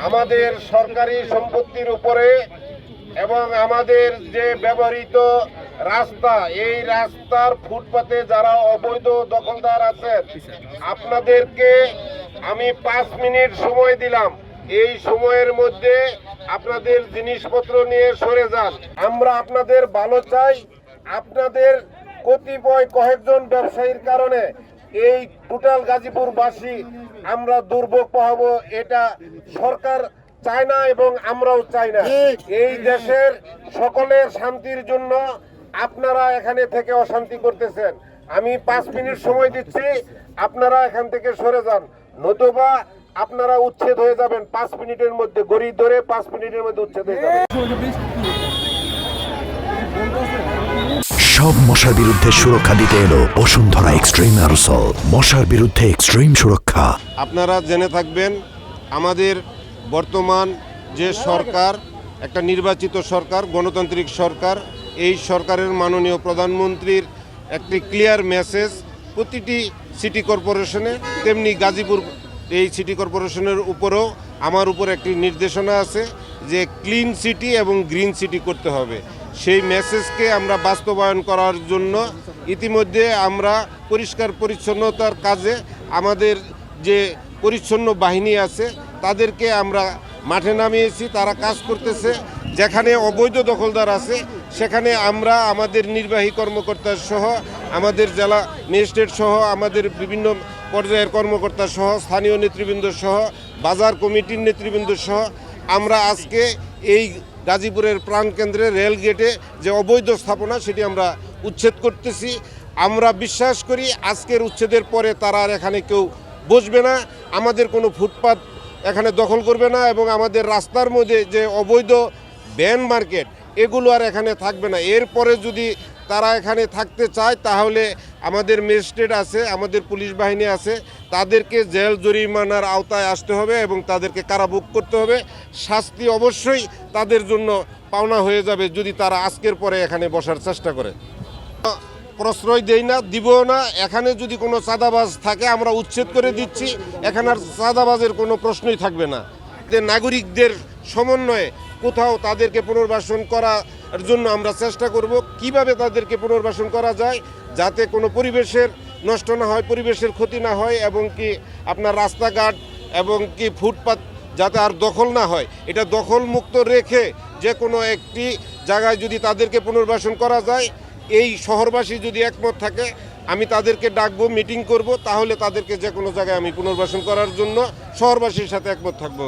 আমাদের সরকারি সম্পত্তির উপরে এবং আমাদের যে ব্যবহৃত রাস্তা, এই রাস্তার ফুটপাতে যারা অবৈধ দখলদার আছেন, আপনাদেরকে আমি 5 মিনিট সময় দিলাম। এই সময়ের মধ্যে আপনাদের জিনিসপত্র নিয়ে সরে যান। আমরা আপনাদের ভালো চাই। আপনাদের কতিপয় কয়েকজন ব্যবসায়ীর কারণে এই টোটাল গাজীপুরবাসী আমরা দুর্ভোগ পাবো, এটা সরকার চায় না এবং আমরাও চাই না। এই দেশের সকলের শান্তির জন্য আপনারা এখানে থেকে অশান্তি করতেছেন। আমি 5 মিনিট সময় দিচ্ছি, আপনারা এখান থেকে সরে যান, নতুবা আপনারা উচ্ছেদ হয়ে যাবেন 5 মিনিটের মধ্যে। গড়ি ধরে 5 মিনিটের মধ্যে উচ্ছেদ হয়ে যাবেন। সব মশার বিরুদ্ধে সুরক্ষা দিতে এলো বসুন্ধরা এক্সট্রিম অ্যারোসল। মশার বিরুদ্ধে এক্সট্রিম সুরক্ষা। আপনারা জেনে থাকবেন, আমাদের বর্তমান যে সরকার, একটা নির্বাচিত সরকার, গণতান্ত্রিক সরকার, এই সরকারের মাননীয় প্রধানমন্ত্রীর একটি ক্লিয়ার মেসেজ প্রতিটি সিটি কর্পোরেশনে, তেমনি গাজীপুর এই সিটি কর্পোরেশনের উপরেও আমার উপর একটি নির্দেশনা আছে যে ক্লিন সিটি এবং গ্রিন সিটি করতে হবে। সেই মেসেজকে আমরা বাস্তবায়ন করার জন্য ইতিমধ্যে আমরা পরিষ্কার পরিচ্ছন্নতার কাজে আমাদের যে পরিচ্ছন্ন বাহিনী আছে তাদেরকে আমরা মাঠে নামিয়েছি, তারা কাজ করতেছে। যেখানে অবৈধ দখলদার আছে সেখানে আমরা আমাদের নির্বাহী কর্মকর্তা সহ, আমাদের জেলা ম্যাজিস্ট্রেট সহ, আমাদের বিভিন্ন পর্যায়ের কর্মকর্তা সহ, স্থানীয় নেতৃবৃন্দ সহ, বাজার কমিটির নেতৃবৃন্দ সহ আমরা আজকে এই গাজীপুরের প্রাণকেন্দ্রে রেল গেটে যে অবৈধ স্থাপনা সেটি আমরা উচ্ছেদ করতেছি। আমরা বিশ্বাস করি আজকের উচ্ছেদের পরে তারা আর এখানে কেউ বসবে না, আমাদের কোনো ফুটপাত এখানে দখল করবে না এবং আমাদের রাস্তার মধ্যে যে অবৈধ ভ্যান মার্কেট এগুলো আর এখানে থাকবে না। এরপরে যদি তারা এখানে থাকতে চায় তাহলে আমাদের ম্যাজিস্ট্রেট আছে, আমাদের পুলিশ বাহিনী আছে, তাদেরকে জেল জরিমানার আওতায় আসতে হবে এবং তাদেরকে কারাভোগ করতে হবে। শাস্তি অবশ্যই তাদের জন্য পাওনা হয়ে যাবে যদি তারা আজকের পরে এখানে বসার চেষ্টা করে। প্রশ্রয় দেই না, দিব না। এখানে যদি কোনো চাঁদাবাজ থাকে আমরা উচ্ছেদ করে দিচ্ছি, এখানে আর চাঁদাবাজের কোনো প্রশ্নই থাকবে না। নাগরিকদের সমন্বয়ে কোথাও তাদেরকে পুনর্বাসন করার জন্য আমরা চেষ্টা করব, কিভাবে তাদেরকে পুনর্বাসন করা যায় যাতে কোনো পরিবেশের নষ্ট না হয়, পরিবেশের ক্ষতি না হয় এবং কি আপনার রাস্তাঘাট এবং কি ফুটপাত যাতে আর দখল না হয়, এটা দখল মুক্ত রেখে যে কোনো একটি জায়গায় যদি তাদেরকে পুনর্বাসন করা যায়, এই শহরবাসী যদি একমত থাকে আমি তাদেরকে ডাকবো, মিটিং করব, তাহলে তাদেরকে যে কোনো জায়গায় আমি পুনর্বাসন করার জন্য শহরবাসীর সাথে একমত থাকবো।